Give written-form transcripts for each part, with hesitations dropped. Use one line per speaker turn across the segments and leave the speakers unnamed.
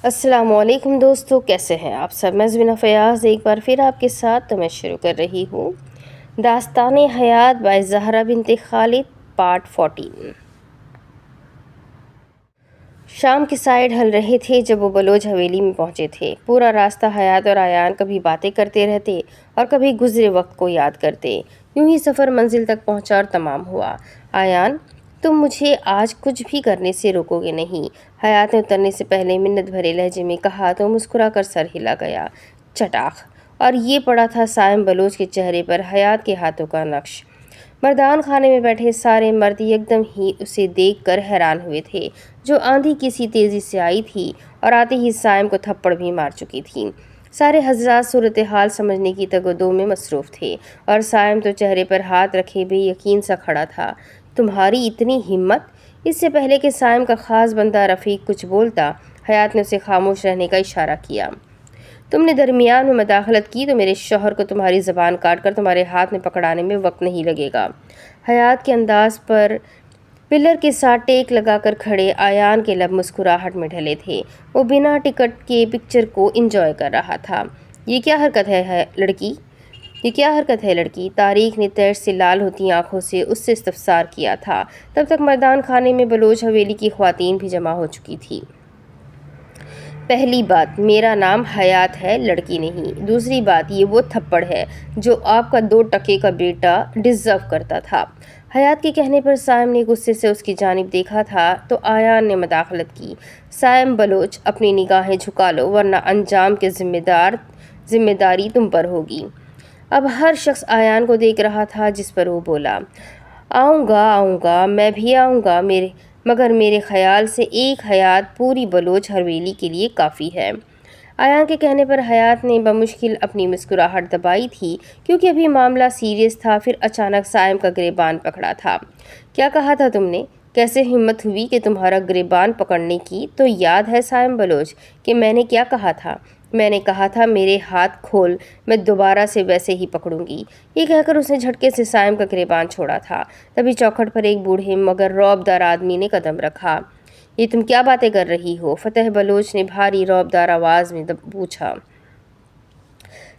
السلام علیکم دوستو، کیسے ہیں آپ سب؟ میں زبینہ فیاض ایک بار پھر آپ کے ساتھ میں شروع کر رہی ہوں داستان حیات بائی زہرا بنت خالد پارٹ 14۔ شام کے سائے ڈھل رہے تھے جب وہ بلوچ حویلی میں پہنچے تھے۔ پورا راستہ حیات اور آیان کبھی باتیں کرتے رہتے اور کبھی گزرے وقت کو یاد کرتے۔ یوں ہی سفر منزل تک پہنچا اور تمام ہوا۔ آیان، تم مجھے آج کچھ بھی کرنے سے روکو گے نہیں، حیات نے اترنے سے پہلے منت بھرے لہجے میں کہا تو مسکرا کر سر ہلا گیا۔ چٹاخ! اور یہ پڑا تھا سائم بلوچ کے چہرے پر حیات کے ہاتھوں کا نقش۔ مردان خانے میں بیٹھے سارے مرد یکدم ہی اسے دیکھ کر حیران ہوئے تھے۔ جو آندھی کسی تیزی سے آئی تھی اور آتے ہی سائم کو تھپڑ بھی مار چکی تھی۔ سارے حضرات صورتحال سمجھنے کی تگ و دو میں مصروف تھے اور سائم تو چہرے پر ہاتھ رکھے بے یقین سا کھڑا تھا۔ تمہاری اتنی ہمت! اس سے پہلے کہ سائم کا خاص بندہ رفیق کچھ بولتا، حیات نے اسے خاموش رہنے کا اشارہ کیا۔ تم نے درمیان میں مداخلت کی تو میرے شوہر کو تمہاری زبان کاٹ کر تمہارے ہاتھ میں پکڑانے میں وقت نہیں لگے گا۔ حیات کے انداز پر پلر کے ساتھ ٹیک لگا کر کھڑے آیان کے لب مسکراہٹ میں ڈھلے تھے۔ وہ بنا ٹکٹ کے پکچر کو انجوائے کر رہا تھا۔ یہ کیا حرکت ہے لڑکی؟ طارق نے تیش سے لال ہوتی آنکھوں سے اس سے استفسار کیا تھا۔ تب تک مردان خانے میں بلوچ حویلی کی خواتین بھی جمع ہو چکی تھی۔ پہلی بات، میرا نام حیات ہے، لڑکی نہیں۔ دوسری بات، یہ وہ تھپڑ ہے جو آپ کا 2 ٹکے کا بیٹا ڈیزرو کرتا تھا۔ حیات کے کہنے پر سائم نے غصے سے اس کی جانب دیکھا تھا تو آیان نے مداخلت کی۔ سائم بلوچ، اپنی نگاہیں جھکا لو ورنہ انجام کی ذمہ داری تم پر ہوگی۔ اب ہر شخص آیان کو دیکھ رہا تھا جس پر وہ بولا۔ آؤں گا، میں بھی آؤں گا، مگر میرے خیال سے ایک حیات پوری بلوچ حویلی کے لیے کافی ہے۔ آیان کے کہنے پر حیات نے بمشکل اپنی مسکراہٹ دبائی تھی کیونکہ ابھی معاملہ سیریس تھا۔ پھر اچانک سائم کا گریبان پکڑا تھا۔ کیا کہا تھا تم نے؟ کیسے ہمت ہوئی کہ تمہارا گریبان پکڑنے کی؟ تو یاد ہے سائم بلوچ کہ میں نے کیا کہا تھا؟ میں نے کہا تھا میرے ہاتھ کھول، میں دوبارہ سے ویسے ہی پکڑوں گی۔ یہ کہہ کر اس نے جھٹکے سے سائم کا گریبان چھوڑا تھا۔ تبھی چوکھٹ پر ایک بوڑھے مگر رعب دار آدمی نے قدم رکھا۔ یہ تم کیا باتیں کر رہی ہو؟ فتح بلوچ نے بھاری رعبدار آواز میں پوچھا۔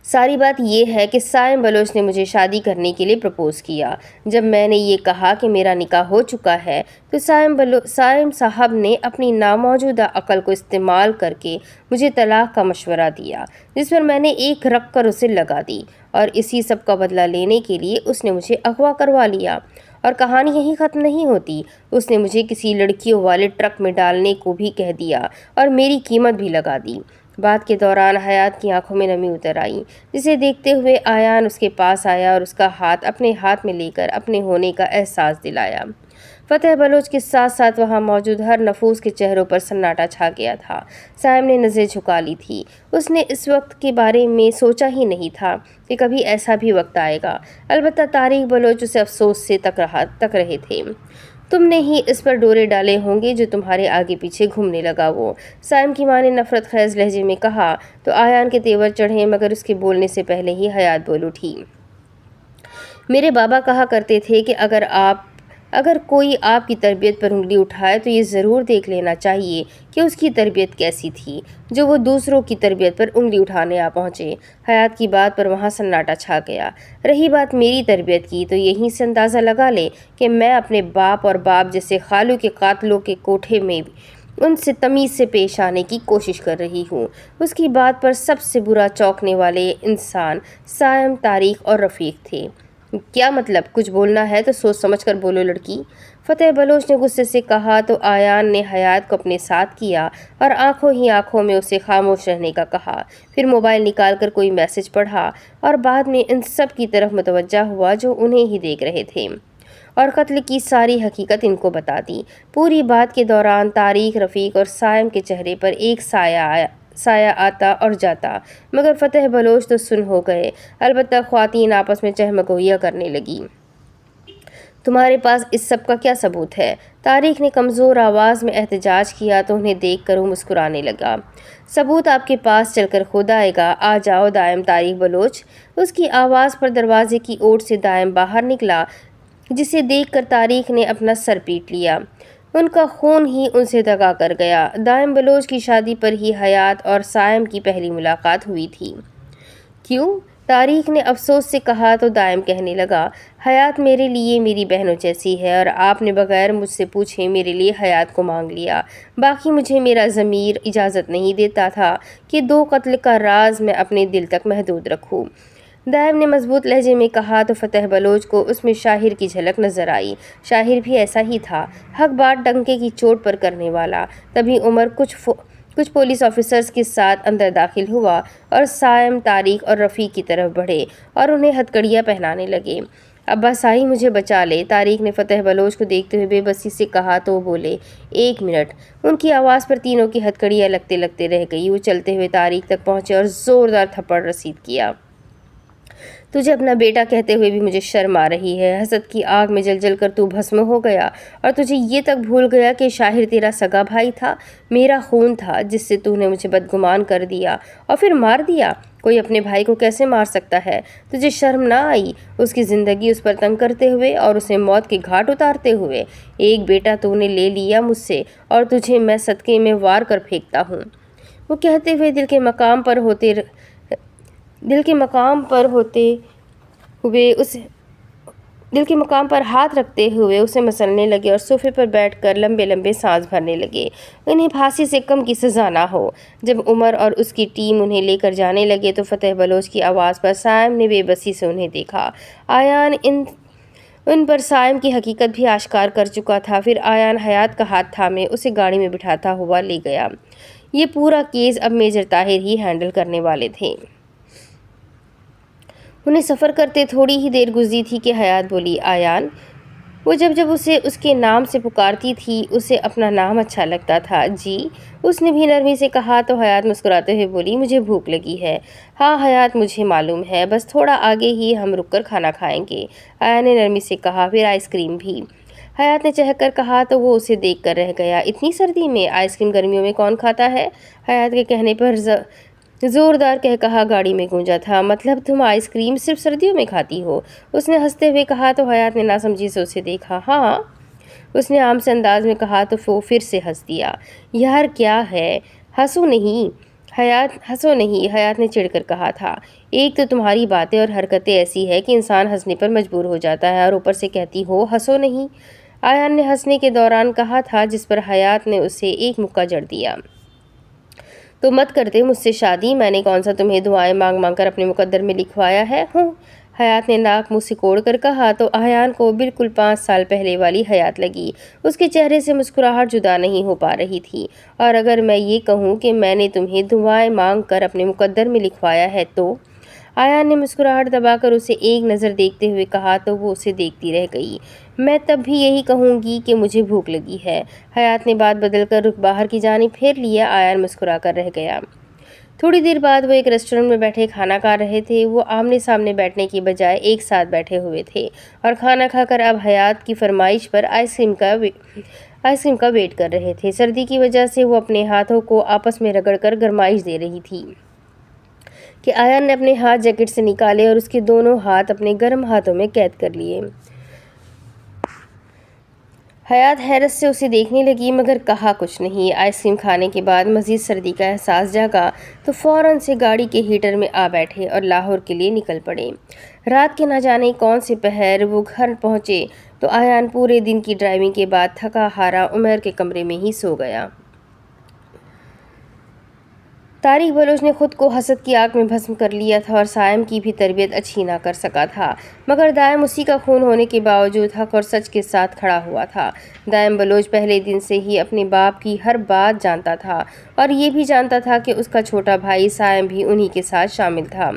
ساری بات یہ ہے کہ سائم بلوچ نے مجھے شادی کرنے کے لیے پرپوز کیا۔ جب میں نے یہ کہا کہ میرا نکاح ہو چکا ہے تو سائم صاحب نے اپنی ناموجودہ عقل کو استعمال کر کے مجھے طلاق کا مشورہ دیا، جس پر میں نے ایک رکھ کر اسے لگا دی اور اسی سب کا بدلہ لینے کے لیے اس نے مجھے اغوا کروا لیا۔ اور کہانی یہیں ختم نہیں ہوتی، اس نے مجھے کسی لڑکیوں والے ٹرک میں ڈالنے کو بھی کہہ دیا اور میری قیمت بھی لگا دی۔ بات کے دوران حیات کی آنکھوں میں نمی اتر آئی، جسے دیکھتے ہوئے آیان اس کے پاس آیا اور اس کا ہاتھ اپنے ہاتھ میں لے کر اپنے ہونے کا احساس دلایا۔ فتح بلوچ کے ساتھ ساتھ وہاں موجود ہر نفوس کے چہروں پر سناٹا چھا گیا تھا۔ سائم نے نظریں جھکا لی تھی۔ اس نے اس وقت کے بارے میں سوچا ہی نہیں تھا کہ کبھی ایسا بھی وقت آئے گا۔ البتہ طارق بلوچ اسے افسوس سے تک رہے تھے۔ تم نے ہی اس پر ڈورے ڈالے ہوں گے جو تمہارے آگے پیچھے گھومنے لگا وہ، سائم کی ماں نے نفرت خیز لہجے میں کہا تو آیان کے تیور چڑھے مگر اس کے بولنے سے پہلے ہی حیات بول اٹھی۔ میرے بابا کہا کرتے تھے کہ اگر کوئی آپ کی تربیت پر انگلی اٹھائے تو یہ ضرور دیکھ لینا چاہیے کہ اس کی تربیت کیسی تھی جو وہ دوسروں کی تربیت پر انگلی اٹھانے آ پہنچے۔ حیات کی بات پر وہاں سناٹا چھا گیا۔ رہی بات میری تربیت کی تو یہیں سے اندازہ لگا لے کہ میں اپنے باپ اور باپ جیسے خالو کے قاتلوں کے کوٹھے میں ان سے تمیز سے پیش آنے کی کوشش کر رہی ہوں۔ اس کی بات پر سب سے برا چونکنے والے انسان سائم، طارق اور رفیق تھے۔ کیا مطلب؟ کچھ بولنا ہے تو سوچ سمجھ کر بولو لڑکی، فتح بلوچ نے غصے سے کہا تو آیان نے حیات کو اپنے ساتھ کیا اور آنکھوں ہی آنکھوں میں اسے خاموش رہنے کا کہا۔ پھر موبائل نکال کر کوئی میسج پڑھا اور بعد میں ان سب کی طرف متوجہ ہوا جو انہیں ہی دیکھ رہے تھے اور قتل کی ساری حقیقت ان کو بتا دی۔ پوری بات کے دوران طارق، رفیق اور سائم کے چہرے پر ایک سایہ آتا اور جاتا مگر فتح بلوچ تو سن ہو گئے۔ البتہ خواتین آپس میں چہمگوئیاں کرنے لگیں۔ تمہارے پاس اس سب کا کیا ثبوت ہے؟ طارق نے کمزور آواز میں احتجاج کیا تو انہیں دیکھ کر وہ مسکرانے لگا۔ ثبوت آپ کے پاس چل کر خود آئے گا، آ جاؤ دائم طارق بلوچ۔ اس کی آواز پر دروازے کی اوٹ سے دائم باہر نکلا، جسے دیکھ کر طارق نے اپنا سر پیٹ لیا۔ ان کا خون ہی ان سے دگا کر گیا۔ دائم بلوچ کی شادی پر ہی حیات اور سائم کی پہلی ملاقات ہوئی تھی۔ کیوں؟ طارق نے افسوس سے کہا تو دائم کہنے لگا، حیات میرے لیے میری بہنوں جیسی ہے اور آپ نے بغیر مجھ سے پوچھے میرے لیے حیات کو مانگ لیا۔ باقی مجھے میرا ضمیر اجازت نہیں دیتا تھا کہ 2 قتل کا راز میں اپنے دل تک محدود رکھوں۔ دائم نے مضبوط لہجے میں کہا تو فتح بلوچ کو اس میں شاہر کی جھلک نظر آئی۔ شاہر بھی ایسا ہی تھا، حق بات ڈنکے کی چوٹ پر کرنے والا۔ تبھی عمر کچھ پولیس آفیسرز کے ساتھ اندر داخل ہوا اور سائم، طارق اور رفیق کی طرف بڑھے اور انہیں ہتھکڑیاں پہنانے لگے۔ ابا سائی مجھے بچا لے، طارق نے فتح بلوچ کو دیکھتے ہوئے بے بسی سے کہا تو وہ بولے، 1 منٹ۔ ان کی آواز پر تینوں کی ہتھکڑیاں لگتے لگتے رہ گئی۔ وہ چلتے ہوئے طارق تک پہنچے اور زوردار تھپڑ رسید کیا۔ تجھے اپنا بیٹا کہتے ہوئے بھی مجھے شرم آ رہی ہے۔ حسد کی آگ میں جل جل کر تو بھسم ہو گیا اور تجھے یہ تک بھول گیا کہ شاہر تیرا سگا بھائی تھا، میرا خون تھا، جس سے تو نے مجھے بدگمان کر دیا اور پھر مار دیا۔ کوئی اپنے بھائی کو کیسے مار سکتا ہے؟ تجھے شرم نہ آئی اس کی زندگی اس پر تنگ کرتے ہوئے اور اسے موت کے گھاٹ اتارتے ہوئے؟ ایک بیٹا تو نے لے لیا مجھ سے اور تجھے میں صدقے میں وار کر پھینکتا ہوں۔ وہ کہتے ہوئے دل کے مقام پر ہاتھ رکھتے ہوئے اسے مسلنے لگے اور صوفے پر بیٹھ کر لمبے لمبے سانس بھرنے لگے۔ انہیں پھانسی سے کم کی سزا نہ ہو۔ جب عمر اور اس کی ٹیم انہیں لے کر جانے لگے تو فتح بلوچ کی آواز پر سائم نے بے بسی سے انہیں دیکھا۔ آیان ان پر سائم کی حقیقت بھی آشکار کر چکا تھا۔ پھر آیان حیات کا ہاتھ تھامے اسے گاڑی میں بٹھاتا ہوا لے گیا۔ یہ پورا کیس اب میجر طاہر ہی ہینڈل کرنے والے تھے۔ انہیں سفر کرتے تھوڑی ہی دیر گزری تھی کہ حیات بولی، آیان۔ وہ جب اسے اس کے نام سے پکارتی تھی اسے اپنا نام اچھا لگتا تھا۔ جی، اس نے بھی نرمی سے کہا تو حیات مسکراتے ہوئے بولی، مجھے بھوک لگی ہے۔ ہاں حیات، مجھے معلوم ہے، بس تھوڑا آگے ہی ہم رک کر کھانا کھائیں گے، آیان نے نرمی سے کہا، پھر آئس کریم بھی۔ حیات نے چہک کر کہا تو وہ اسے دیکھ کر رہ گیا۔ اتنی سردی میں آئس کریم گرمیوں میں کون کھاتا ہے؟ حیات کے کہنے پر زوردار کہا گاڑی میں گونجا تھا۔ مطلب تم آئس کریم صرف سردیوں میں کھاتی ہو؟ اس نے ہنستے ہوئے کہا تو حیات نے ناسمجھی سے اسے دیکھا۔ ہاں، اس نے عام سے انداز میں کہا تو وہ پھر سے ہنس دیا۔ یار کیا ہے، ہنسو نہیں، حیات نے چڑھ کر کہا تھا۔ ایک تو تمہاری باتیں اور حرکتیں ایسی ہے کہ انسان ہنسنے پر مجبور ہو جاتا ہے اور اوپر سے کہتی ہو ہنسو نہیں، آیان نے ہنسنے کے دوران کہا تھا، جس پر حیات نے اسے ایک مکہ جڑ دیا۔ تو مت کرتے مجھ سے شادی، میں نے کون سا تمہیں دعائیں مانگ مانگ کر اپنے مقدر میں لکھوایا ہے؟ ہوں، حیات نے ناک منہ سکوڑ کر کہا تو آیان کو بالکل 5 سال پہلے والی حیات لگی۔ اس کے چہرے سے مسکراہٹ جدا نہیں ہو پا رہی تھی۔ اور اگر میں یہ کہوں کہ میں نے تمہیں دعائیں مانگ کر اپنے مقدر میں لکھوایا ہے تو؟ آیان نے مسکراہٹ دبا کر اسے ایک نظر دیکھتے ہوئے کہا تو وہ اسے دیکھتی رہ گئی۔ میں تب بھی یہی کہوں گی کہ مجھے بھوک لگی ہے۔ حیات نے بات بدل کر رخ باہر کی جانب پھیر لیا۔ آیان مسکرا کر رہ گیا۔ تھوڑی دیر بعد وہ ایک ریسٹورنٹ میں بیٹھے کھانا کھا رہے تھے۔ وہ آمنے سامنے بیٹھنے کی بجائے ایک ساتھ بیٹھے ہوئے تھے اور کھانا کھا کر اب حیات کی فرمائش پر آئس کریم کا ویٹ کر رہے تھے۔ سردی کی وجہ سے وہ اپنے ہاتھوں کو آپس میں رگڑ کر گرمائش دے رہی تھی کہ آیان نے اپنے ہاتھ جیکٹ سے نکالے اور اس کے دونوں ہاتھ اپنے گرم ہاتھوں میں قید کر لیے۔ حیات حیرت سے اسے دیکھنے لگی مگر کہا کچھ نہیں۔ آئس کریم کھانے کے بعد مزید سردی کا احساس جاگا تو فوراً سے گاڑی کے ہیٹر میں آ بیٹھے اور لاہور کے لیے نکل پڑے۔ رات کے نہ جانے کون سے پہر وہ گھر پہنچے تو آیان پورے دن کی ڈرائیونگ کے بعد تھکا ہارا عمر کے کمرے میں ہی سو گیا۔ طارق بلوچ نے خود کو حسد کی آگ میں بھسم کر لیا تھا اور سائم کی بھی تربیت اچھی نہ کر سکا تھا، مگر دائم اسی کا خون ہونے کے باوجود حق اور سچ کے ساتھ کھڑا ہوا تھا۔ دائم بلوچ پہلے دن سے ہی اپنے باپ کی ہر بات جانتا تھا اور یہ بھی جانتا تھا کہ اس کا چھوٹا بھائی سائم بھی انہی کے ساتھ شامل تھا،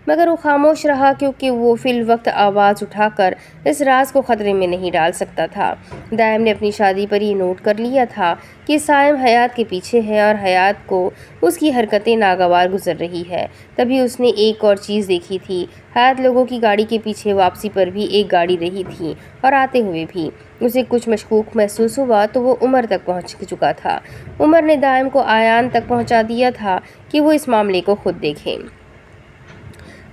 مگر وہ خاموش رہا کیونکہ وہ فی الوقت آواز اٹھا کر اس راز کو خطرے میں نہیں ڈال سکتا تھا۔ دائم نے اپنی شادی پر یہ نوٹ کر لیا تھا کہ سائم حیات کے پیچھے ہے اور حیات کو اس کی حرکتیں ناگوار گزر رہی ہے۔ تبھی اس نے ایک اور چیز دیکھی تھی، حیات لوگوں کی گاڑی کے پیچھے واپسی پر بھی ایک گاڑی رہی تھی اور آتے ہوئے بھی۔ اسے کچھ مشکوک محسوس ہوا تو وہ عمر تک پہنچ چکا تھا۔ عمر نے دائم کو آیان تک پہنچا دیا تھا کہ وہ اس معاملے کو خود دیکھے۔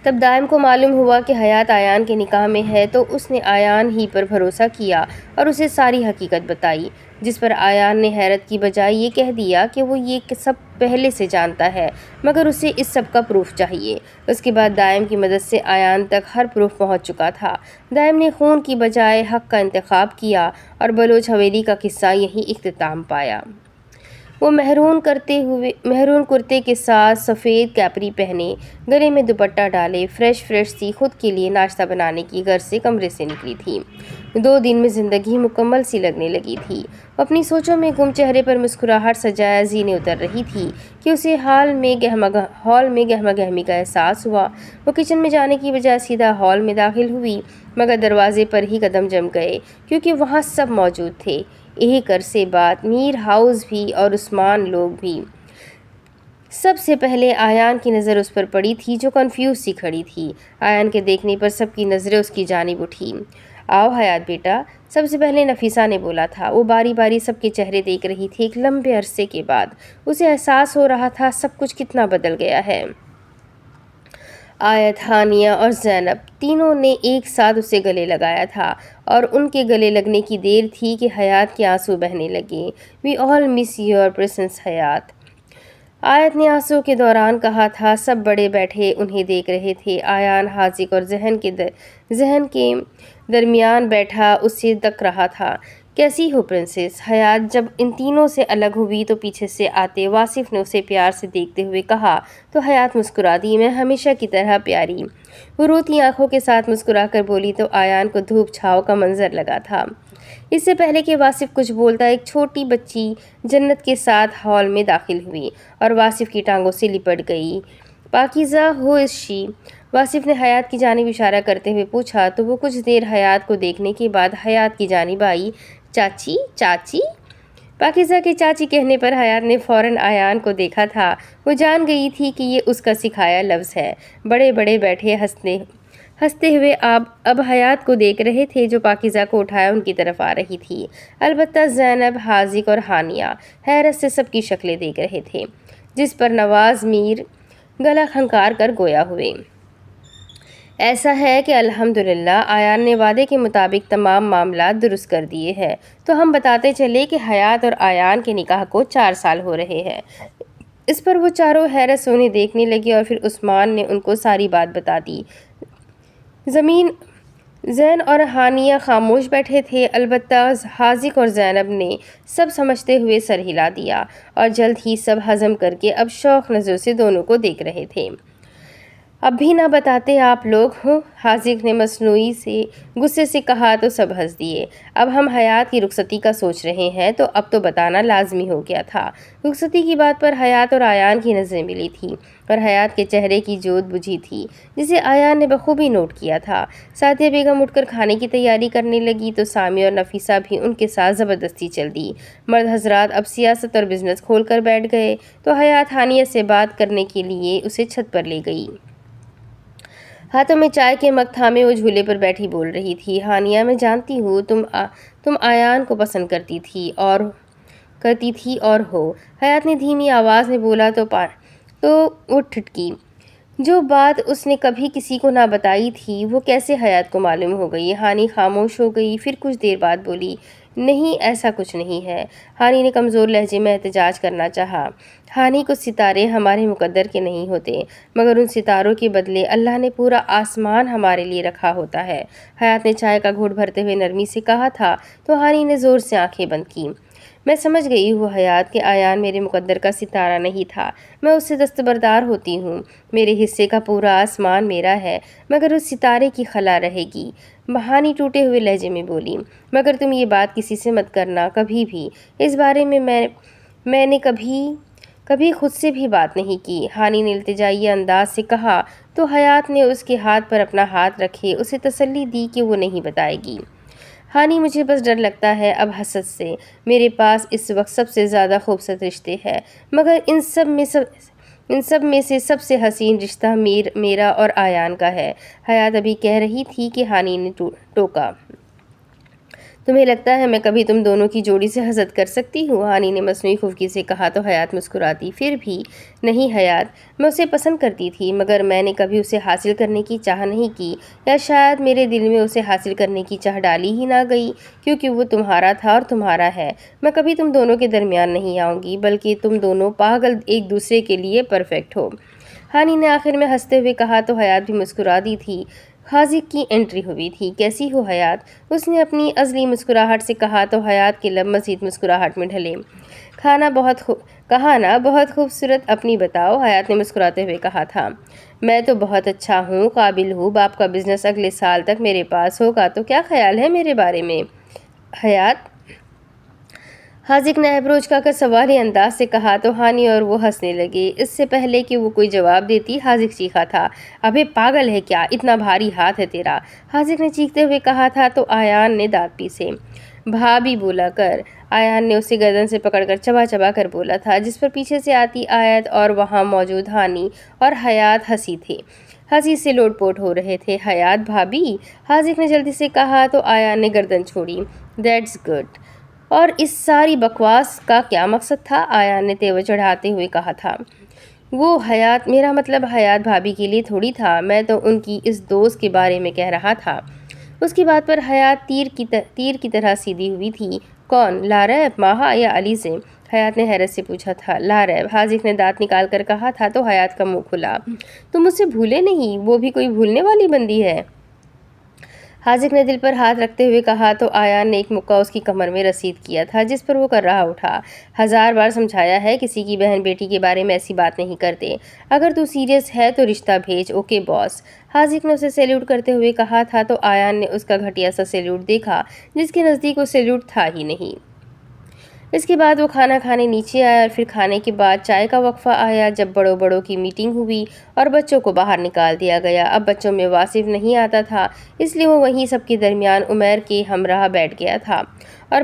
تب دائم کو معلوم ہوا کہ حیات آیان کے نکاح میں ہے تو اس نے آیان ہی پر بھروسہ کیا اور اسے ساری حقیقت بتائی، جس پر آیان نے حیرت کی بجائے یہ کہہ دیا کہ وہ یہ سب پہلے سے جانتا ہے مگر اسے اس سب کا پروف چاہیے۔ اس کے بعد دائم کی مدد سے آیان تک ہر پروف پہنچ چکا تھا۔ دائم نے خون کی بجائے حق کا انتخاب کیا اور بلوچ حویلی کا قصہ یہیں اختتام پایا۔ وہ مہرون کرتے کے ساتھ سفید کیپری پہنے، گلے میں دوپٹہ ڈالے، فریش سی خود کے لیے ناشتہ بنانے کی غرض سے کمرے سے نکلی تھی۔ 2 دن میں زندگی مکمل سی لگنے لگی تھی۔ وہ اپنی سوچوں میں گم چہرے پر مسکراہٹ سجائے زینے اتر رہی تھی کہ اسے ہال میں گہما گہمی کا احساس ہوا۔ وہ کچن میں جانے کی بجائے سیدھا ہال میں داخل ہوئی مگر دروازے پر ہی قدم جم گئے کیونکہ وہاں سب موجود تھے، ایک عرصے بعد میر ہاؤس بھی اور عثمان لوگ بھی۔ سب سے پہلے آیان کی نظر اس پر پڑی تھی جو کنفیوز سی کھڑی تھی۔ آیان کے دیکھنے پر سب کی نظریں اس کی جانب اٹھی۔ آؤ حیات بیٹا، سب سے پہلے نفیسہ نے بولا تھا۔ وہ باری باری سب کے چہرے دیکھ رہی تھی۔ ایک لمبے عرصے کے بعد اسے احساس ہو رہا تھا سب کچھ کتنا بدل گیا ہے۔ آیت، ہانیہ اور زینب تینوں نے ایک ساتھ اسے گلے لگایا تھا اور ان کے گلے لگنے کی دیر تھی کہ حیات کے آنسو بہنے لگے۔ "We all miss your presence حیات"۔ آیت نے آنسو کے دوران کہا تھا۔ سب بڑے بیٹھے انہیں دیکھ رہے تھے۔ آیان حاذق اور ذہن کے درمیان بیٹھا اسے تک رہا تھا۔ "کیسی ہو پرنسس؟" حیات جب ان تینوں سے الگ ہوئی تو پیچھے سے آتے واصف نے اسے پیار سے دیکھتے ہوئے کہا تو حیات مسکرا دی۔ "میں ہمیشہ کی طرح پیاری"۔ وہ روتی آنکھوں کے ساتھ مسکرا کر بولی تو آیان کو دھوپ چھاؤں کا منظر لگا تھا۔ اس سے پہلے کہ واصف کچھ بولتا ایک چھوٹی بچی جنت کے ساتھ ہال میں داخل ہوئی اور واصف کی ٹانگوں سے لپٹ گئی۔ "پاکیزہ ہو از شی؟" واصف نے حیات کی جانب اشارہ کرتے ہوئے پوچھا تو وہ کچھ دیر حیات کو دیکھنے کے بعد حیات کی جانب آئی۔ "چاچی، چاچی"۔ پاکیزہ کے چاچی کہنے پر حیات نے فوراً آیان کو دیکھا تھا۔ وہ جان گئی تھی کہ یہ اس کا سکھایا لفظ ہے۔ بڑے بیٹھے ہنستے ہوئے اب حیات کو دیکھ رہے تھے جو پاکیزہ کو اٹھائے ان کی طرف آ رہی تھی۔ البتہ زینب، حاذق اور ہانیہ حیرت سے سب کی شکلیں دیکھ رہے تھے، جس پر نواز میر گلا کھنکار کر گویا ہوئے۔ "ایسا ہے کہ الحمدللہ آیان نے وعدے کے مطابق تمام معاملات درست کر دیے ہیں، تو ہم بتاتے چلے کہ حیات اور آیان کے نکاح کو 4 سال ہو رہے ہیں"۔ اس پر وہ چاروں حیرت سے انہیں دیکھنے لگے اور پھر عثمان نے ان کو ساری بات بتا دی۔ زین اور ہانیہ خاموش بیٹھے تھے، البتہ حاذق اور زینب نے سب سمجھتے ہوئے سر ہلا دیا اور جلد ہی سب ہضم کر کے اب شوق نظروں سے دونوں کو دیکھ رہے تھے۔ "اب بھی نہ بتاتے آپ لوگ ہوں"۔ حاذق نے مصنوعی سے غصے سے کہا تو سب ہنس دیے۔ "اب ہم حیات کی رخصتی کا سوچ رہے ہیں تو اب تو بتانا لازمی ہو گیا تھا"۔ رخصتی کی بات پر حیات اور آیان کی نظریں ملی تھیں اور حیات کے چہرے کی جوت بجھی تھی جسے آیان نے بخوبی نوٹ کیا تھا۔ سعدیہ بیگم اٹھ کر کھانے کی تیاری کرنے لگی تو سامی اور نفیسہ بھی ان کے ساتھ زبردستی چل دی۔ مرد حضرات اب سیاست اور بزنس کھول کر بیٹھ گئے تو حیات ہانیہ سے بات کرنے کے لیے اسے چھت پر لے گئی۔ ہاتھوں میں چائے کے مگ تھامے وہ جھولے پر بیٹھی بول رہی تھی۔ "ہانیہ، میں جانتی ہوں تم آیان کو پسند کرتی تھی اور ہو"۔ حیات نے دھیمی آواز میں بولا تو وہ ٹھٹکی۔ جو بات اس نے کبھی کسی کو نہ بتائی تھی وہ کیسے حیات کو معلوم ہو گئی؟ ہانی خاموش ہو گئی، پھر کچھ دیر بعد بولی، "نہیں، ایسا کچھ نہیں ہے"۔ ہانی نے کمزور لہجے میں احتجاج کرنا چاہا۔ "ہانی، کچھ ستارے ہمارے مقدر کے نہیں ہوتے مگر ان ستاروں کے بدلے اللہ نے پورا آسمان ہمارے لیے رکھا ہوتا ہے"۔ حیات نے چائے کا گھونٹ بھرتے ہوئے نرمی سے کہا تھا تو ہانی نے زور سے آنکھیں بند کیں۔ "میں سمجھ گئی ہوں حیات کہ آیان میرے مقدر کا ستارہ نہیں تھا، میں اس سے دستبردار ہوتی ہوں، میرے حصے کا پورا آسمان میرا ہے مگر اس ستارے کی خلا رہے گی"۔ ہانی ٹوٹے ہوئے لہجے میں بولی، "مگر تم یہ بات کسی سے مت کرنا، کبھی بھی اس بارے میں نے کبھی خود سے بھی بات نہیں کی"۔ ہانی نے التجائی انداز سے کہا تو حیات نے اس کے ہاتھ پر اپنا ہاتھ رکھے اسے تسلی دی کہ وہ نہیں بتائے گی۔ "ہانی، مجھے بس ڈر لگتا ہے اب حسد سے۔ میرے پاس اس وقت سب سے زیادہ خوبصورت رشتے ہیں مگر ان سب میں سے سب سے حسین رشتہ میرا اور آیان کا ہے"۔ حیات ابھی کہہ رہی تھی کہ ہانی نے ٹوکا تمہیں لگتا ہے میں کبھی تم دونوں کی جوڑی سے حسد کر سکتی ہوں؟ ہانی نے مصنوعی خفگی سے کہا تو حیات مسکراتی پھر بھی نہیں حیات، میں اسے پسند کرتی تھی مگر میں نے کبھی اسے حاصل کرنے کی چاہ نہیں کی، یا شاید میرے دل میں اسے حاصل کرنے کی چاہ ڈالی ہی نہ گئی، کیونکہ وہ تمہارا تھا اور تمہارا ہے۔ میں کبھی تم دونوں کے درمیان نہیں آؤں گی، بلکہ تم دونوں پاگل ایک دوسرے کے لیے پرفیکٹ ہو۔ ہانی نے آخر میں ہنستے ہوئے کہا تو حیات بھی مسکرا دی تھی۔ حاذق کی انٹری ہوئی تھی۔ کیسی ہو حیات؟ اس نے اپنی ازلی مسکراہٹ سے کہا تو حیات کے لب مزید مسکراہٹ میں ڈھلے۔ کہا نا بہت خوبصورت، اپنی بتاؤ، حیات نے مسکراتے ہوئے کہا تھا۔ میں تو بہت اچھا ہوں، قابل ہوں، باپ کا بزنس اگلے سال تک میرے پاس ہوگا، تو کیا خیال ہے میرے بارے میں حیات؟ حاذق نے ایبروز کا کر سوالی انداز سے کہا تو ہانی اور وہ ہنسنے لگے۔ اس سے پہلے کہ وہ کوئی جواب دیتی حاذق چیخا تھا، ابے پاگل ہے کیا؟ اتنا بھاری ہاتھ ہے تیرا! حاذق نے چیختے ہوئے کہا تھا تو آیان نے دانت پیسے۔ بھابی بولا کر، آیان نے اسے گردن سے پکڑ کر چبا چبا کر بولا تھا، جس پر پیچھے سے آتی آیت اور وہاں موجود ہانی اور حیات ہنسی تھے، ہنسی سے لوٹ پوٹ ہو رہے تھے۔ حیات بھابی، حاذق نے جلدی سے کہا تو آیان نے گردن چھوڑی۔ That's good. اور اس ساری بکواس کا کیا مقصد تھا؟ آیان نے تیور چڑھاتے ہوئے کہا تھا۔ وہ حیات، میرا مطلب حیات بھابی کے لیے تھوڑی تھا، میں تو ان کی اس دوست کے بارے میں کہہ رہا تھا۔ اس کی بات پر حیات تیر کی طرح سیدھی ہوئی تھی۔ کون؟ لاریب، ماہا یا علی سے؟ حیات نے حیرت سے پوچھا تھا۔ لاریب، حاذق نے دانت نکال کر کہا تھا تو حیات کا منہ کھلا۔ تم اسے بھولے نہیں، وہ بھی کوئی بھولنے والی بندی ہے؟ حاذق نے دل پر ہاتھ رکھتے ہوئے کہا تو آیان نے ایک مکہ اس کی کمر میں رسید کیا تھا، جس پر وہ کر رہا اٹھا۔ 1000 بار سمجھایا ہے، کسی کی بہن بیٹی کے بارے میں ایسی بات نہیں کرتے، اگر تو سیریس ہے تو رشتہ بھیج، اوکے باس۔ حاذق نے اسے سیلیوٹ کرتے ہوئے کہا تھا تو آیان نے اس کا گھٹیا سا سیلیوٹ دیکھا، جس کے نزدیک وہ سیلیوٹ تھا ہی نہیں۔ اس کے بعد وہ کھانا کھانے نیچے آیا اور پھر کھانے کے بعد چائے کا وقفہ آیا، جب بڑوں کی میٹنگ ہوئی اور بچوں کو باہر نکال دیا گیا۔ اب بچوں میں واصف نہیں آتا تھا، اس لیے وہ وہیں سب کے درمیان عمیر کے ہمراہ بیٹھ گیا تھا اور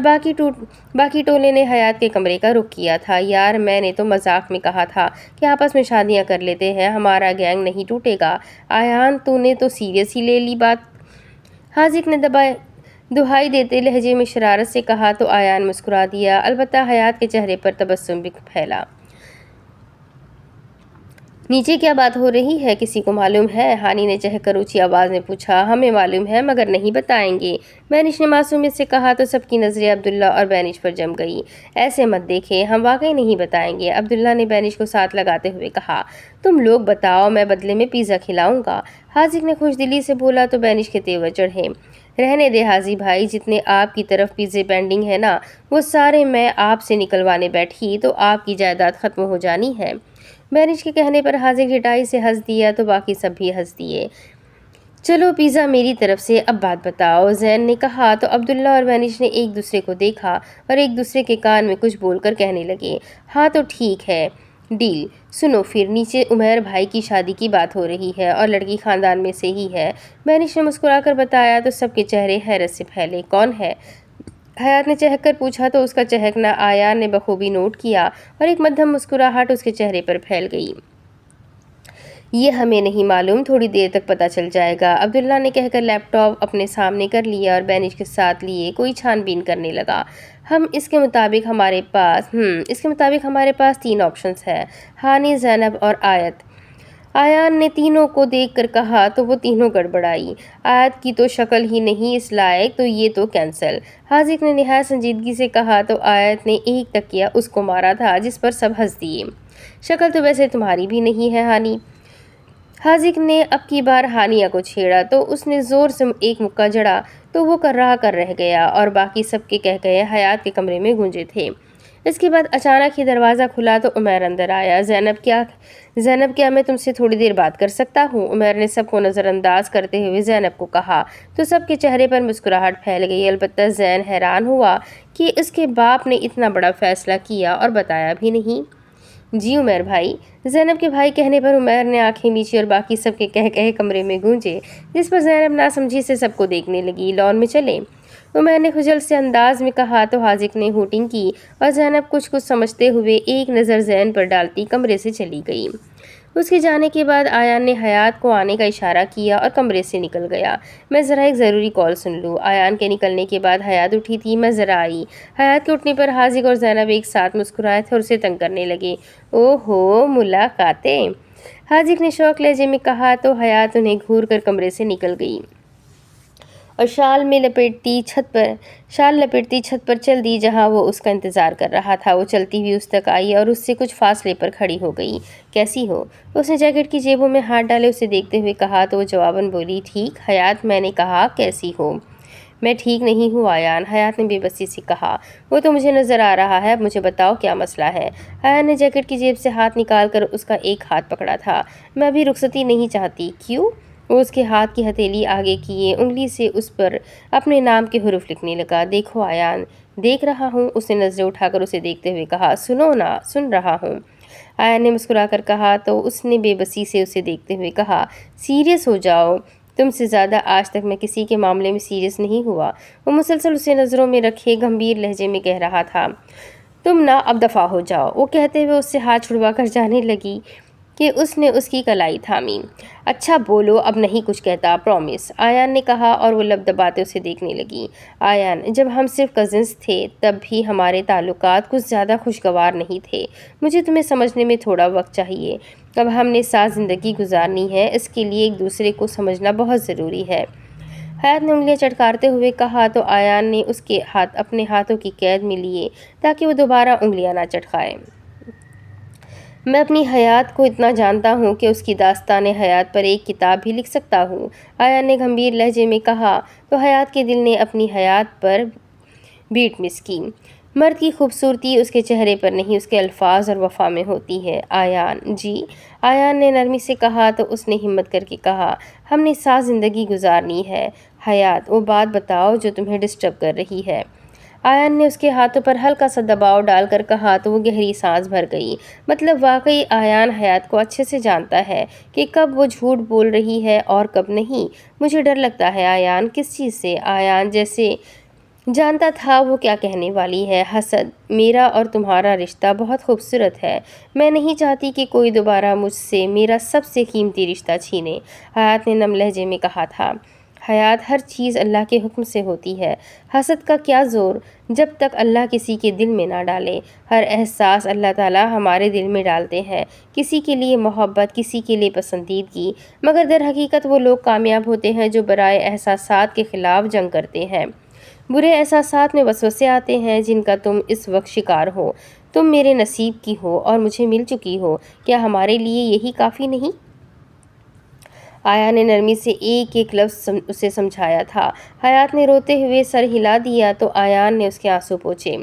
باقی ٹولے نے حیات کے کمرے کا رخ کیا تھا۔ یار، میں نے تو مذاق میں کہا تھا کہ آپس میں شادیاں کر لیتے ہیں، ہمارا گینگ نہیں ٹوٹے گا۔ آیان، تو نے تو سیریس ہی لے لی بات؟ حاذق نے دہائی دیتے لہجے میں شرارت سے کہا تو آیان مسکرا دیا، البتہ حیات کے چہرے پر تبسم بھی پھیلا۔ نیچے کیا بات ہو رہی ہے، کسی کو معلوم ہے؟ ہانی نے چہک کر اونچی آواز میں پوچھا۔ ہمیں معلوم ہے مگر نہیں بتائیں گے، بینش نے معصومیت سے کہا تو سب کی نظریں عبداللہ اور بینش پر جم گئی۔ ایسے مت دیکھیں، ہم واقعی نہیں بتائیں گے، عبداللہ نے بینش کو ساتھ لگاتے ہوئے کہا۔ تم لوگ بتاؤ، میں بدلے میں پیزا کھلاؤں گا، حاذق نے خوش دلی سے بولا تو بینش کے تیور چڑھے۔ رہنے دے حاجی بھائی، جتنے آپ کی طرف پیزے پینڈنگ ہیں نا، وہ سارے میں آپ سے نکلوانے بیٹھی تو آپ کی جائیداد ختم ہو جانی ہے۔ بینش کے کہنے پر حاذق ہٹائی سے ہنس دیا تو باقی سب بھی ہنس دیے۔ چلو پیزا میری طرف سے، اب بات بتاؤ، زین نے کہا تو عبداللہ اور بینش نے ایک دوسرے کو دیکھا اور ایک دوسرے کے کان میں کچھ بول کر کہنے لگے، ہاں تو ٹھیک ہے، ڈیل۔ سنو پھر، نیچے عمیر بھائی کی شادی کی بات ہو رہی ہے اور لڑکی خاندان میں سے ہی ہے، بینش نے مسکرا کر بتایا تو سب کے چہرے حیرت سے پھیلے۔ کون ہے؟ حیات نے چہک کر پوچھا تو اس کا چہکنا آیان نے بخوبی نوٹ کیا اور ایک مدھم مسکراہٹ اس کے چہرے پر پھیل گئی۔ یہ ہمیں نہیں معلوم، تھوڑی دیر تک پتہ چل جائے گا، عبداللہ نے کہہ کر لیپ ٹاپ اپنے سامنے کر لیا اور بینش کے ساتھ لیے کوئی چھان بین کرنے لگا۔ اس کے مطابق ہمارے پاس 3 آپشنز ہیں، ہانی، زینب اور آیت۔ آیان نے تینوں کو دیکھ کر کہا تو وہ تینوں گڑبڑائی۔ آیت کی تو شکل ہی نہیں اس لائق، تو یہ تو کینسل۔ حاذق نے نہایت سنجیدگی سے کہا تو آیت نے ایک تکیہ اس کو مارا تھا، جس پر سب ہنس دیے۔ شکل تو ویسے تمہاری بھی نہیں ہے ہانی۔ حاذق نے اب کی بار ہانیہ کو چھیڑا تو اس نے زور سے ایک مکہ جڑا تو وہ کر رہ گیا اور باقی سب کے کہکہے حیات کے کمرے میں گونجے تھے۔ اس کے بعد اچانک ہی دروازہ کھلا تو عمیر اندر آیا۔ زینب کیا میں تم سے تھوڑی دیر بات کر سکتا ہوں؟ عمیر نے سب کو نظر انداز کرتے ہوئے زینب کو کہا تو سب کے چہرے پر مسکراہٹ پھیل گئی، البتہ زین حیران ہوا کہ اس کے باپ نے اتنا بڑا فیصلہ کیا اور بتایا بھی نہیں۔ جی عمیر بھائی، زینب کے بھائی کہنے پر عمیر نے آنکھیں نیچی اور باقی سب کے کہے کمرے میں گونجے، جس پر زینب ناسمجھی سے سب کو دیکھنے لگی۔ لان میں چلیں، عمیر نے خجل سے انداز میں کہا تو حاذق نے ہوٹنگ کی اور زینب کچھ سمجھتے ہوئے ایک نظر زین پر ڈالتی کمرے سے چلی گئی۔ اس کے جانے کے بعد آیان نے حیات کو آنے کا اشارہ کیا اور کمرے سے نکل گیا۔ میں ذرا ایک ضروری کال سن لوں۔ آیان کے نکلنے کے بعد حیات اٹھی تھی، میں ذرا آئی۔ حیات کے اٹھنے پر حاذق اور زینب ایک ساتھ مسکرائے تھے اور اسے تنگ کرنے لگے۔ او ہو، ملاقاتیں! حاذق نے شوق لہجے میں کہا تو حیات انہیں گھور کر کمرے سے نکل گئی اور شال لپیٹتی چھت پر چل دی جہاں وہ اس کا انتظار کر رہا تھا۔ وہ چلتی ہوئی اس تک آئی اور اس سے کچھ فاصلے پر کھڑی ہو گئی۔ کیسی ہو؟ اس نے جیکٹ کی جیبوں میں ہاتھ ڈالے اسے دیکھتے ہوئے کہا تو وہ جواباً بولی، ٹھیک۔ حیات، میں نے کہا کیسی ہو؟ میں ٹھیک نہیں ہوں آیان، حیات نے بے بسی سے کہا۔ وہ تو مجھے نظر آ رہا ہے، اب مجھے بتاؤ کیا مسئلہ ہے؟ آیان نے جیکٹ کی جیب سے ہاتھ نکال کر اس کا ایک ہاتھ پکڑا تھا۔ میں ابھی رخصتی نہیں چاہتی۔ کیوں؟ وہ اس کے ہاتھ کی ہتھیلی آگے کیے انگلی سے اس پر اپنے نام کے حروف لکھنے لگا۔ دیکھو آیان۔ دیکھ رہا ہوں، اس نے نظریں اٹھا کر اسے دیکھتے ہوئے کہا۔ سنو نا۔ سن رہا ہوں، آیان نے مسکرا کر کہا تو اس نے بے بسی سے اسے دیکھتے ہوئے کہا، سیریس ہو جاؤ، تم سے زیادہ آج تک میں کسی کے معاملے میں سیریس نہیں ہوا۔ وہ مسلسل اسے نظروں میں رکھے گمبھیر لہجے میں کہہ رہا تھا، تم نا اب دفع ہو جاؤ۔ وہ کہتے ہوئے اس سے ہاتھ چھڑوا کر جانے لگی کہ اس نے اس کی کلائی تھامی۔ اچھا بولو، اب نہیں کچھ کہتا، پرومس، آیان نے کہا اور وہ لب دباتے اسے دیکھنے لگی۔ آیان، جب ہم صرف کزنز تھے تب بھی ہمارے تعلقات کچھ زیادہ خوشگوار نہیں تھے۔ مجھے تمہیں سمجھنے میں تھوڑا وقت چاہیے۔ اب ہم نے ساتھ زندگی گزارنی ہے، اس کے لیے ایک دوسرے کو سمجھنا بہت ضروری ہے۔ حیات نے انگلیاں چٹکارتے ہوئے کہا تو آیان نے اس کے ہاتھ اپنے ہاتھوں کی قید میں لیے تاکہ وہ دوبارہ انگلیاں نہ چٹکائے۔ میں اپنی حیات کو اتنا جانتا ہوں کہ اس کی داستان حیات پر ایک کتاب بھی لکھ سکتا ہوں، آیان نے گمبھیر لہجے میں کہا تو حیات کے دل نے اپنی حیات پر بیٹ مس کی۔ مرد کی خوبصورتی اس کے چہرے پر نہیں، اس کے الفاظ اور وفا میں ہوتی ہے۔ آیان، جی، آیان نے نرمی سے کہا تو اس نے ہمت کر کے کہا، ہم نے ساتھ زندگی گزارنی ہے۔ حیات، وہ بات بتاؤ جو تمہیں ڈسٹرب کر رہی ہے۔ آیان نے اس کے ہاتھوں پر ہلکا سا دباؤ ڈال کر کہا تو وہ گہری سانس بھر گئی۔ مطلب واقعی آیان حیات کو اچھے سے جانتا ہے کہ کب وہ جھوٹ بول رہی ہے اور کب نہیں۔ مجھے ڈر لگتا ہے آیان۔ کس چیز سے؟ آیان جیسے جانتا تھا وہ کیا کہنے والی ہے۔ حسد۔ میرا اور تمہارا رشتہ بہت خوبصورت ہے، میں نہیں چاہتی کہ کوئی دوبارہ مجھ سے میرا سب سے قیمتی رشتہ چھینے، حیات نے نم لہجے میں کہا تھا۔ حیات، ہر چیز اللہ کے حکم سے ہوتی ہے، حسد کا کیا زور جب تک اللہ کسی کے دل میں نہ ڈالے۔ ہر احساس اللہ تعالیٰ ہمارے دل میں ڈالتے ہیں، کسی کے لیے محبت، کسی کے لیے پسندیدگی، مگر در حقیقت وہ لوگ کامیاب ہوتے ہیں جو برائے احساسات کے خلاف جنگ کرتے ہیں۔ برے احساسات میں وسوسے آتے ہیں جن کا تم اس وقت شکار ہو، تم میرے نصیب کی ہو اور مجھے مل چکی ہو، کیا ہمارے لیے یہی کافی نہیں؟ آیان نے نرمی سے ایک ایک لفظ اسے سمجھایا تھا۔ حیات نے روتے ہوئے سر ہلا دیا تو آیان نے اس کے آنسو پوچھے۔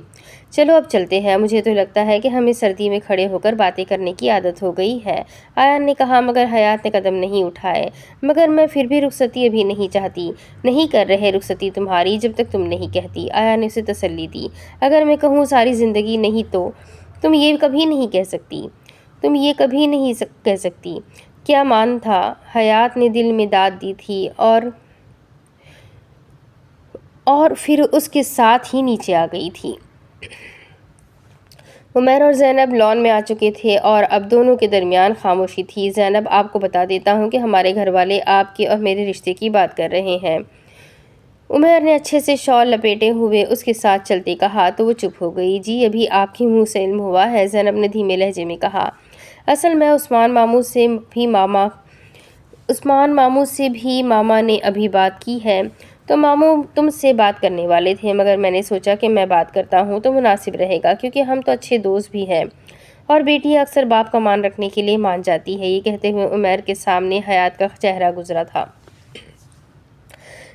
چلو اب چلتے ہیں، مجھے تو لگتا ہے کہ ہمیں سردی میں کھڑے ہو کر باتیں کرنے کی عادت ہو گئی ہے، آیان نے کہا مگر حیات نے قدم نہیں اٹھائے۔ مگر میں پھر بھی رخصتی ابھی نہیں چاہتی۔ نہیں کر رہے رخصتی تمہاری جب تک تم نہیں کہتی، آیان نے اسے تسلی دی۔ اگر میں کہوں ساری زندگی نہیں تو تم یہ کبھی نہیں کہہ سکتی، کیا مان تھا؟ حیات نے دل میں داد دی تھی اور پھر اس کے ساتھ ہی نیچے آ گئی تھی۔ عمیر اور زینب لان میں آ چکے تھے اور اب دونوں کے درمیان خاموشی تھی۔ زینب، آپ کو بتا دیتا ہوں کہ ہمارے گھر والے آپ کے اور میرے رشتے کی بات کر رہے ہیں، عمیر نے اچھے سے شال لپیٹے ہوئے اس کے ساتھ چلتے کہا تو وہ چپ ہو گئی۔ جی ابھی آپ کے منہ سے علم ہوا ہے، زینب نے دھیمے لہجے میں کہا۔ اصل میں عثمان ماموں سے بھی ماما نے ابھی بات کی ہے، تو ماموں تم سے بات کرنے والے تھے مگر میں نے سوچا کہ میں بات کرتا ہوں تو مناسب رہے گا کیونکہ ہم تو اچھے دوست بھی ہیں اور بیٹی اکثر باپ کا مان رکھنے کے لیے مان جاتی ہے۔ یہ کہتے ہوئے عمیر کے سامنے حیات کا چہرہ گزرا تھا۔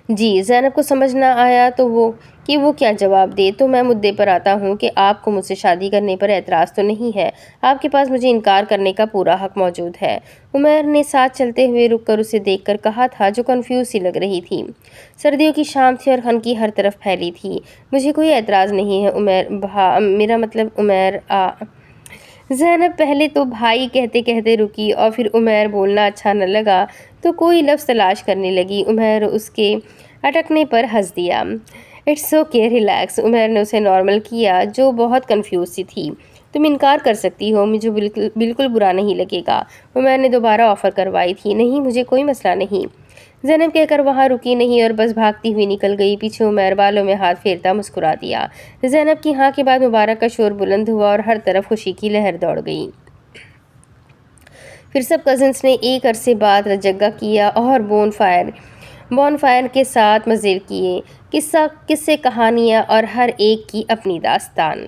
جی، زینب کو سمجھ نہ آیا تو وہ کیا جواب دے، تو میں مدعے پر آتا ہوں کہ آپ کو مجھ سے شادی کرنے پر اعتراض تو نہیں ہے، آپ کے پاس مجھے انکار کرنے کا پورا حق موجود ہے، عمیر نے ساتھ چلتے ہوئے رک کر اسے دیکھ کر کہا تھا جو کنفیوز سی لگ رہی تھی۔ سردیوں کی شام تھی اور خنکی ہر طرف پھیلی تھی۔ مجھے کوئی اعتراض نہیں ہے عمیر زینب پہلے تو بھائی کہتے کہتے رکی اور پھر عمیر بولنا اچھا نہ لگا تو کوئی لفظ تلاش کرنے لگی۔ عمیر اس کے اٹکنے پر ہنس دیا۔ اٹس اوکے، ریلیکس، عمیر نے اسے نارمل کیا جو بہت کنفیوز سی تھی۔ تم انکار کر سکتی ہو، مجھے بالکل برا نہیں لگے گا۔ عمیر نے دوبارہ آفر کروائی تھی۔ نہیں، مجھے کوئی مسئلہ نہیں، زینب کہہ کر وہاں رکی نہیں اور بس بھاگتی ہوئی نکل گئی۔ پیچھے عمیر بالوں میں ہاتھ پھیرتا مسکرا دیا۔ زینب کی ہاں کے بعد مبارک کا شور بلند ہوا اور ہر طرف خوشی کی لہر دوڑ گئی۔ پھر سب کزنس نے ایک عرصے بعد رجگا کیا اور بون فائر کے ساتھ مزے کیے، قصے کہانیاں اور ہر ایک کی اپنی داستان۔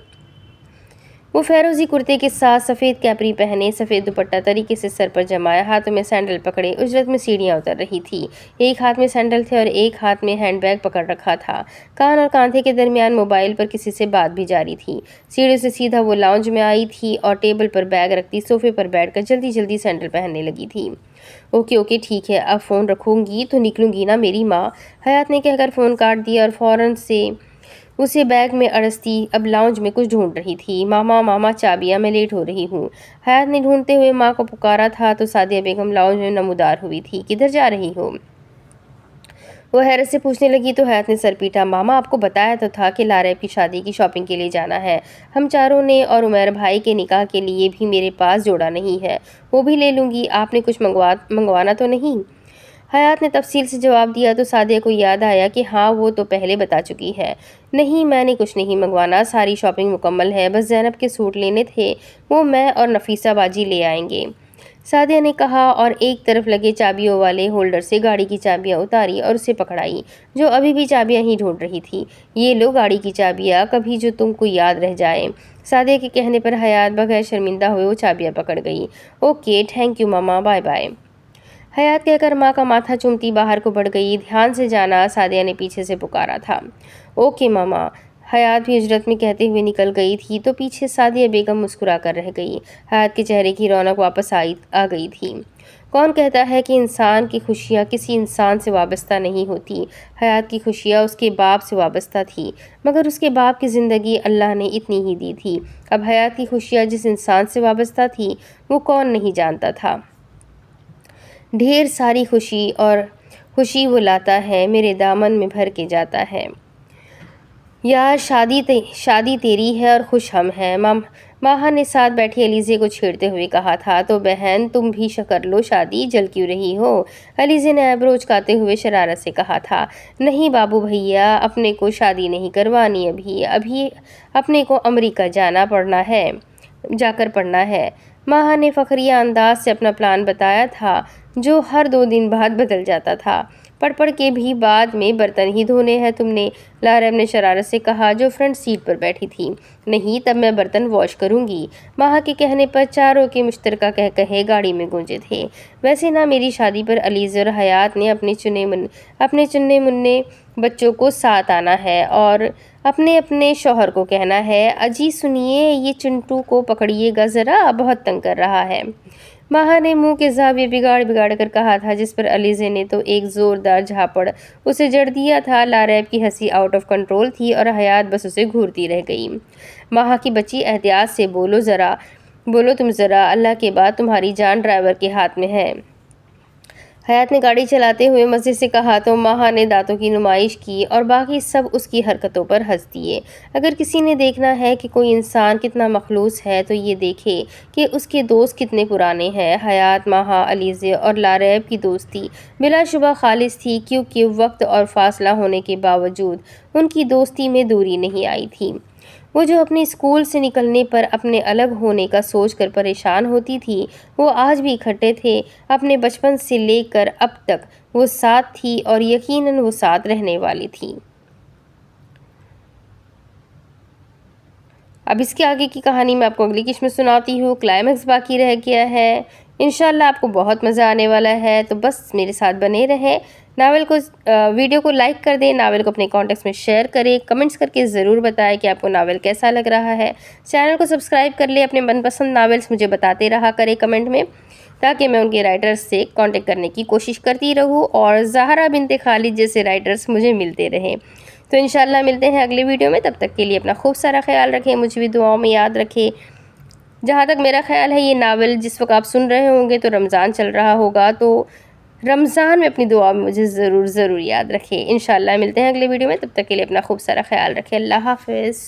وہ فیروزی کرتے کے ساتھ سفید کیپری پہنے، سفید دوپٹہ طریقے سے سر پر جمائے، ہاتھوں میں سینڈل پکڑے اجرت میں سیڑھیاں اتر رہی تھی۔ ایک ہاتھ میں سینڈل تھے اور ایک ہاتھ میں ہینڈ بیگ پکڑ رکھا تھا۔ کان اور کاندھے کے درمیان موبائل پر کسی سے بات بھی جاری تھی۔ سیڑھیوں سے سیدھا وہ لاؤنج میں آئی تھی اور ٹیبل پر بیگ رکھتی صوفے پر بیٹھ کر جلدی جلدی سینڈل پہننے لگی تھی۔ اوکے ٹھیک ہے، اب فون رکھوں گی تو نکلوں گی نا میری ماں، حیات نے کہہ کر فون کاٹ دیا اور فوراً سے اسے بیگ میں اڑستی اب لاؤنج میں کچھ ڈھونڈ رہی تھی۔ ماما چابیاں، میں لیٹ ہو رہی ہوں، حیات نے ڈھونڈتے ہوئے ماں کو پکارا تھا تو سعدیہ بیگم لاؤنج میں نمودار ہوئی تھی۔ کدھر جا رہی ہو؟ وہ حیرت سے پوچھنے لگی تو حیات نے سر پیٹا۔ ماما، آپ کو بتایا تو تھا کہ لاریب کی شادی کی شاپنگ کے لیے جانا ہے، ہم چاروں نے، اور عمیر بھائی کے نکاح کے لیے بھی میرے پاس جوڑا نہیں ہے، وہ بھی لے لوں گی، آپ نے کچھ منگوانا تو نہیں؟ حیات نے تفصیل سے جواب دیا تو سعدیہ کو یاد آیا کہ ہاں وہ تو پہلے بتا چکی ہے۔ نہیں، میں نے کچھ نہیں منگوانا، ساری شاپنگ مکمل ہے، بس زینب کے سوٹ لینے تھے، وہ میں اور نفیسہ باجی لے آئیں گے، سعدیہ نے کہا اور ایک طرف لگے چابیوں والے ہولڈر سے گاڑی کی چابیاں اتاری اور اسے پکڑائی، جو ابھی بھی چابیاں ہی ڈھونڈ رہی تھی۔ یہ لو گاڑی کی چابیاں، کبھی جو تم کو یاد رہ جائے۔ سعدیہ کے کہنے پر حیات بغیر شرمندہ ہوئے وہ چابیاں پکڑ گئی۔ اوکے، تھینک یو ماما، بائے بائے، حیات کہہ کر ماں کا ماتھا چومتی باہر کو بڑھ گئی۔ دھیان سے جانا، سعدیہ نے پیچھے سے پکارا تھا۔ اوکے ماما، حیات بھی اجرت میں کہتے ہوئے نکل گئی تھی تو پیچھے سعدیہ بیگم مسکرا کر رہ گئی۔ حیات کے چہرے کی رونق واپس آ گئی تھی۔ کون کہتا ہے کہ انسان کی خوشیاں کسی انسان سے وابستہ نہیں ہوتی؟ حیات کی خوشیاں اس کے باپ سے وابستہ تھی، مگر اس کے باپ کی زندگی اللہ نے اتنی ہی دی تھی۔ اب حیات کی خوشیاں جس انسان سے وابستہ تھی وہ کون نہیں جانتا تھا۔ ڈھیر ساری خوشی وہ لاتا ہے، میرے دامن میں بھر کے جاتا ہے۔ یار شادی تیری ہے اور خوش ہم ہیں، ماہا نے ساتھ بیٹھی علیزے کو چھیڑتے ہوئے کہا تھا۔ تو بہن تم بھی کر لو شادی، جل کیوں رہی ہو؟ علیزے نے ایبرو اچکاتے ہوئے شرارت سے کہا تھا۔ نہیں بابو بھیا، اپنے کو شادی نہیں کروانی، ابھی اپنے کو امریکہ جا کر پڑھنا ہے۔ ماہا نے فخریہ انداز سے اپنا پلان بتایا تھا جو ہر 2 دن بعد بدل جاتا تھا۔ پڑھ کے بھی بعد میں برتن ہی دھونے ہیں تم نے، لاریب نے شرارت سے کہا جو فرنٹ سیٹ پر بیٹھی تھی۔ نہیں، تب میں برتن واش کروں گی، ماہا کے کہنے پر چاروں کے مشترکہ کہے گاڑی میں گونجے تھے۔ ویسے نا میری شادی پر علیزے اور حیات نے اپنے چنے منے بچوں کو ساتھ آنا ہے اور اپنے شوہر کو کہنا ہے اجی سنیے یہ چنٹو کو پکڑیے گا ذرا، بہت تنگ کر رہا ہے۔ ماہا نے منہ کے زاویے بگاڑ کر کہا تھا، جس پر علیزے نے تو ایک زوردار جھاپڑ اسے جڑ دیا تھا۔ لاریب کی ہنسی آؤٹ آف کنٹرول تھی اور حیات بس اسے گھورتی رہ گئی۔ ماہا کی بچی، احتیاط سے بولو تم ذرا، اللہ کے بعد تمہاری جان ڈرائیور کے ہاتھ میں ہے، حیات نے گاڑی چلاتے ہوئے مزے سے کہا تو ماہا نے دانتوں کی نمائش کی اور باقی سب اس کی حرکتوں پر ہنس دیے۔ اگر کسی نے دیکھنا ہے کہ کوئی انسان کتنا مخلوص ہے تو یہ دیکھے کہ اس کے دوست کتنے پرانے ہیں۔ حیات، ماہا، علیزے اور لاریب کی دوستی بلا شبہ خالص تھی، کیونکہ وقت اور فاصلہ ہونے کے باوجود ان کی دوستی میں دوری نہیں آئی تھی۔ وہ جو اپنے اسکول سے نکلنے پر اپنے الگ ہونے کا سوچ کر پریشان ہوتی تھی، وہ آج بھی اکٹھے تھے۔ اپنے بچپن سے لے کر اب تک وہ ساتھ تھی اور یقیناً وہ ساتھ رہنے والی تھی۔ اب اس کے آگے کی کہانی میں آپ کو اگلی قسط میں سناتی ہوں، کلائمیکس باقی رہ گیا ہے۔ انشاءاللہ آپ کو بہت مزہ آنے والا ہے، تو بس میرے ساتھ بنے رہیں۔ ویڈیو کو لائک کر دیں، ناول کو اپنے کانٹیکٹس میں شیئر کریں، کمنٹس کر کے ضرور بتائیں کہ آپ کو ناول کیسا لگ رہا ہے۔ چینل کو سبسکرائب کر لیں، اپنے من پسند ناولس مجھے بتاتے رہا کریں کمنٹ میں، تاکہ میں ان کے رائٹرز سے کانٹیکٹ کرنے کی کوشش کرتی رہوں اور زہرا بنت خالد جیسے رائٹرز مجھے ملتے رہیں۔ تو انشاءاللہ ملتے ہیں اگلے ویڈیو میں، تب تک کے لیے اپنا خوب سارا خیال رکھیں، مجھے بھی دعاؤں میں یاد رکھیں۔ جہاں تک میرا خیال ہے یہ ناول جس وقت آپ سن رہے ہوں گے تو رمضان چل رہا ہوگا، تو رمضان میں اپنی دعا میں مجھے ضرور یاد رکھیں۔ انشاءاللہ ملتے ہیں اگلے ویڈیو میں، تب تک کے لیے اپنا خوب سارا خیال رکھیں۔ اللہ حافظ۔